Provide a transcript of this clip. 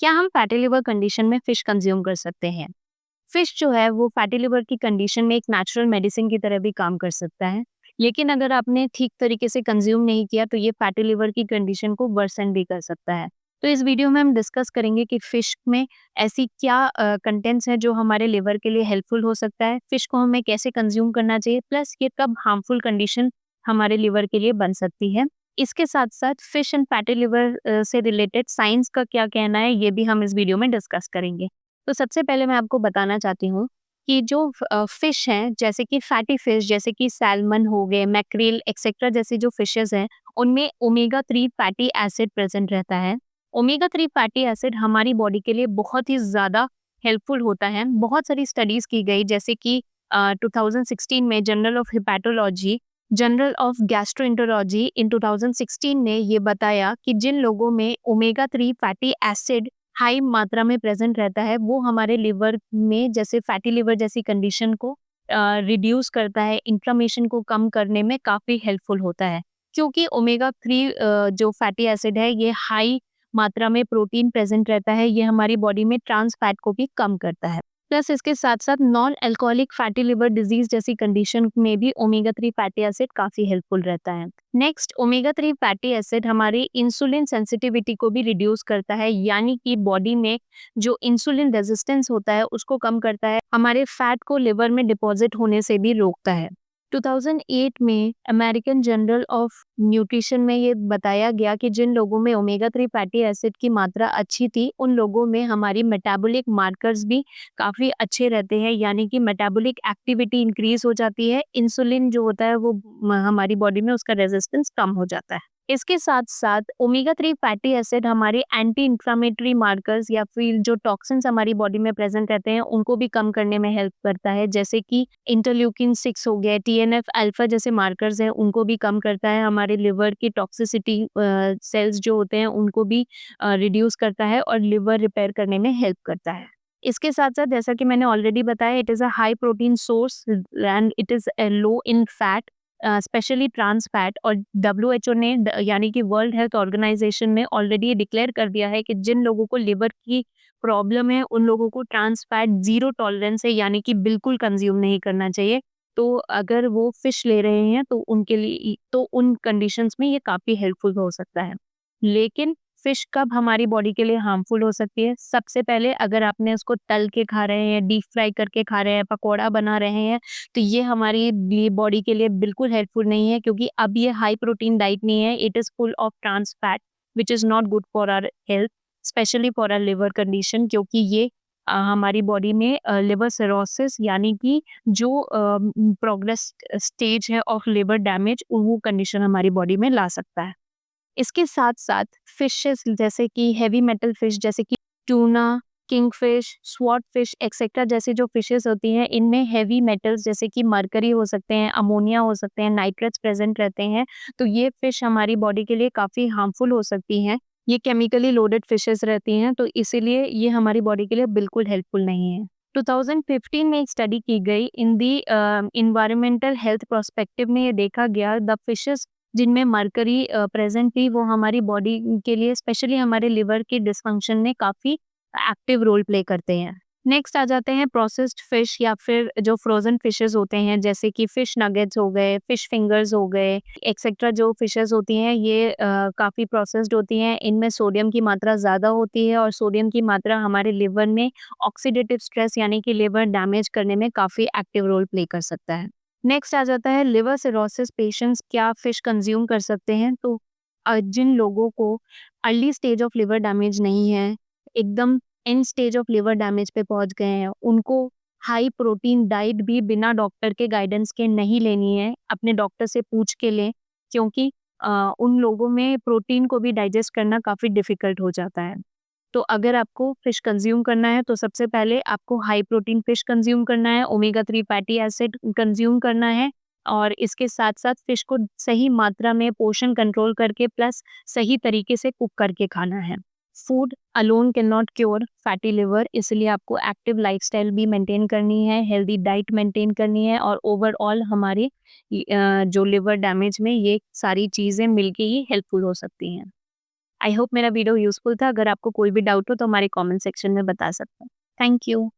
क्या हम fatty liver condition में फिश कंज्यूम कर सकते हैं? फिश जो है वो फैटी लिवर की कंडीशन में एक नेचुरल मेडिसिन की तरह भी काम कर सकता है। लेकिन अगर आपने ठीक तरीके से कंज्यूम नहीं किया तो ये फैटी लिवर की कंडीशन को वर्सन भी कर सकता है। तो इस वीडियो में हम डिस्कस करेंगे कि फिश में ऐसी क्या कंटेंट्स हैं जो हमारे लिवर के लिए हेल्पफुल हो सकता है, फिश को हमें कैसे कंज्यूम करना चाहिए, प्लस ये कब हार्मफुल कंडीशन हमारे लिवर के लिए बन सकती है। इसके साथ साथ फिश एंड फैटी लिवर से रिलेटेड साइंस का क्या कहना है, ये भी हम इस वीडियो में डिस्कस करेंगे। तो सबसे पहले मैं आपको बताना चाहती हूँ कि जो फिश हैं, जैसे कि फैटी फिश, जैसे कि सैल्मन हो गए, मैक्रेल एक्सेट्रा जैसी जो फिशेस हैं, उनमें ओमेगा 3 फैटी एसिड प्रेजेंट रहता है। ओमेगा 3 फैटी एसिड हमारी बॉडी के लिए बहुत ही ज़्यादा हेल्पफुल होता है। बहुत सारी स्टडीज़ की गई, जैसे कि 2016 में journal of hepatology, journal of gastroenterology in 2016 ने ये बताया कि जिन लोगों में ओमेगा 3 फैटी एसिड हाई मात्रा में प्रेजेंट रहता है, वो हमारे लिवर में जैसे फैटी लिवर जैसी कंडीशन को रिड्यूस करता है, इन्फ्लेमेशन को कम करने में काफ़ी हेल्पफुल होता है। क्योंकि ओमेगा 3 जो फैटी एसिड है, ये हाई मात्रा में प्रोटीन प्रेजेंट रहता है, ये हमारी बॉडी में ट्रांस फैट को भी कम करता है। प्लस इसके साथ-साथ non alcoholic fatty liver disease जैसी कंडीशन में भी ओमेगा 3 फैटी एसिड काफ़ी हेल्पफुल रहता है। नेक्स्ट, ओमेगा 3 फैटी एसिड हमारी इंसुलिन सेंसिटिविटी को भी रिड्यूस करता है, यानी कि बॉडी में जो इंसुलिन रेजिस्टेंस होता है उसको कम करता है, हमारे फैट को लिवर में डिपॉजिट होने से भी रोकता है। 2008 में अमेरिकन जर्नल ऑफ न्यूट्रिशन में ये बताया गया कि जिन लोगों में ओमेगा 3 फैटी एसिड की मात्रा अच्छी थी, उन लोगों में हमारी मेटाबॉलिक मार्कर्स भी काफ़ी अच्छे रहते हैं, यानी कि मेटाबॉलिक एक्टिविटी इंक्रीज हो जाती है, इंसुलिन जो होता है वो हमारी बॉडी में उसका रेजिस्टेंस कम हो जाता है। इसके साथ साथ ओमेगा 3 फैटी एसिड हमारे एंटी इंफ्लामेटरी मार्कर्स या फिर जो टॉक्सिन्स हमारी बॉडी में प्रेजेंट रहते हैं उनको भी कम करने में हेल्प करता है, जैसे कि इंटरल्यूकिन 6 हो गया, टीएनएफ अल्फा जैसे मार्कर्स हैं उनको भी कम करता है, हमारे लिवर की टॉक्सिसिटी सेल्स जो होते हैं उनको भी रिड्यूस करता है और लिवर रिपेयर करने में हेल्प करता है। इसके साथ-साथ जैसा कि मैंने ऑलरेडी बताया, it is a high protein source and it is low in fat, specially trans fat. और डब्ल्यूएचओ ने यानी कि वर्ल्ड हेल्थ ऑर्गेनाइजेशन ने ऑलरेडी ये डिक्लेयर कर दिया है कि जिन लोगों को लिवर की प्रॉब्लम है उन लोगों को ट्रांस फैट जीरो टॉलरेंस है, यानी कि बिल्कुल कंज्यूम नहीं करना चाहिए। तो अगर वो फिश ले रहे हैं तो उनके लिए तो उन कंडीशंस में ये काफ़ी हेल्पफुल हो सकता है। लेकिन फिश कब हमारी बॉडी के लिए हार्मफुल हो सकती है? सबसे पहले अगर आपने उसको तल के खा रहे हैं, डीप फ्राई करके खा रहे हैं, पकौड़ा बना रहे हैं, तो ये हमारी बॉडी के लिए बिल्कुल हेल्पफुल नहीं है, क्योंकि अब ये हाई प्रोटीन डाइट नहीं है, it is full of trans fat which is not good for our health, specially for our liver condition, क्योंकि ये हमारी बॉडी में लिवर सिरोसिस यानी कि जो प्रोग्रेस स्टेज है ऑफ लिवर डैमेज, वो कंडीशन हमारी बॉडी में ला सकता है। इसके साथ-साथ फिशेज़ जैसे कि हेवी मेटल फिश, जैसे कि tuna, kingfish, sword fish etcetera जैसी जो फिशेज़ होती हैं, इनमें हेवी मेटल्स जैसे कि मरकरी हो सकते हैं, अमोनिया हो सकते हैं, नाइट्रेट्स प्रेज़ेंट रहते हैं। तो ये फिश हमारी बॉडी के लिए काफ़ी हार्मफुल हो सकती हैं। ये केमिकली लोडेड फिशेज़ रहती हैं, तो इसीलिए ये हमारी बॉडी के लिए बिल्कुल हेल्पफुल नहीं है। 2015 में एक स्टडी की गई इन दी एनवायरमेंटल हेल्थ पर्सपेक्टिव में, ये देखा गया द फिशेज़ जिनमें मरकरी प्रेजेंट थी, वो हमारी बॉडी के लिए, स्पेशली हमारे लिवर के डिसफंक्शन में काफ़ी एक्टिव रोल प्ले करते हैं। नेक्स्ट आ जाते हैं प्रोसेस्ड फिश या फिर जो फ्रोज़न फिशेज़ होते हैं, जैसे कि फिश नगेट्स हो गए, फिश फिंगर्स हो गए, एक्सेट्रा जो फिशेज़ होती हैं, ये काफ़ी प्रोसेस्ड होती हैं। इनमें सोडियम की मात्रा ज़्यादा होती है और सोडियम की मात्रा हमारे लिवर में ऑक्सीडेटिव स्ट्रेस यानी कि लिवर डैमेज करने में काफ़ी एक्टिव रोल प्ले कर सकता है। नेक्स्ट आ जाता है लिवर सिरोसिस पेशेंट्स क्या फिश कंज्यूम कर सकते हैं? तो जिन लोगों को early stage of liver damage नहीं है, एकदम and stage of liver damage पे पहुंच गए हैं, उनको हाई प्रोटीन डाइट भी बिना डॉक्टर के गाइडेंस के नहीं लेनी है, अपने डॉक्टर से पूछ के लें, क्योंकि उन लोगों में प्रोटीन को भी डाइजेस्ट करना काफ़ी डिफ़िकल्ट हो जाता है। तो अगर आपको फिश कंज्यूम करना है तो सबसे पहले आपको हाई प्रोटीन फिश कंज्यूम करना है, ओमेगा 3 फैटी एसिड कंज्यूम करना है, और इसके साथ-साथ फिश को सही मात्रा में पोर्शन कंट्रोल करके प्लस सही तरीके से कुक करके खाना है। Food alone can not cure fatty liver, इसलिए आपको एक्टिव लाइफ़स्टाइल भी मेंटेन करनी है, हेल्दी डाइट मेंटेन करनी है, और ओवरऑल हमारे जो लिवर डैमेज में ये सारी चीज़ें मिलके ही हेल्पफुल हो सकती हैं। आई होप मेरा वीडियो यूज़फुल था। अगर आपको कोई भी डाउट हो तो हमारे कमेंट सेक्शन में बता सकते हैं। Thank you.